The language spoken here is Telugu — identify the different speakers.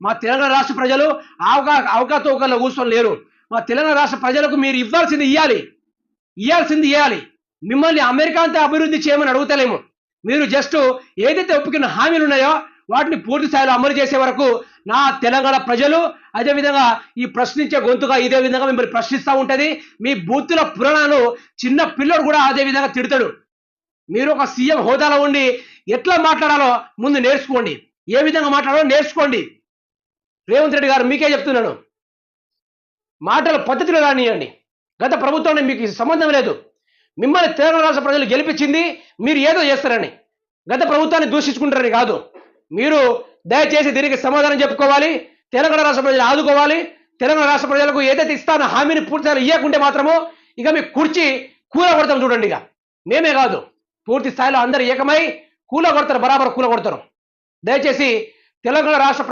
Speaker 1: మా తెలంగాణ రాష్ట్ర ప్రజలు అవకాతవకల్లో కూర్చొని లేరు. మా తెలంగాణ రాష్ట్ర ప్రజలకు మీరు ఇవ్వాల్సింది ఇవ్వాలి. మిమ్మల్ని అమెరికా అంతా అభివృద్ధి చేయమని అడుగుతలేము. మీరు జస్ట్ ఏదైతే ఒప్పుకున్న హామీలు ఉన్నాయో వాటిని పూర్తి స్థాయిలో అమలు చేసే వరకు నా తెలంగాణ ప్రజలు అదేవిధంగా ఈ ప్రశ్నించే గొంతుగా ఇదే విధంగా మిమ్మల్ని ప్రశ్నిస్తూ ఉంటుంది. మీ బూతుల పురాణాలు చిన్న పిల్లడు కూడా అదే విధంగా తిడతాడు. మీరు ఒక సీఎం హోదాలో ఉండి ఎట్లా మాట్లాడాలో ముందు నేర్చుకోండి. ఏ విధంగా మాట్లాడాలో నేర్చుకోండి. రేవంత్ రెడ్డి గారు మీకే చెప్తున్నాను, మాటల పద్ధతిలో రానియండి. గత ప్రభుత్వాన్ని మీకు సంబంధం లేదు. మిమ్మల్ని తెలంగాణ రాష్ట్ర ప్రజలు గెలిపించింది మీరు ఏదో చేస్తారని, గత ప్రభుత్వాన్ని దూషించుకుంటారని కాదు. మీరు దయచేసి దీనికి సమాధానం చెప్పుకోవాలి. తెలంగాణ రాష్ట్ర ప్రజలు ఆదుకోవాలి. తెలంగాణ రాష్ట్ర ప్రజలకు ఏదైతే ఇస్తానో హామీని పూర్తిగా ఇవ్వకుంటే మాత్రము ఇక మీ కుర్చీ కూలగొడతాం. చూడండి, ఇక మేమే కాదు పూర్తి స్థాయిలో అందరు ఏకమై కూలగొడతారు, బరాబర్ కూలగొడతారు. దయచేసి తెలంగాణ రాష్ట్ర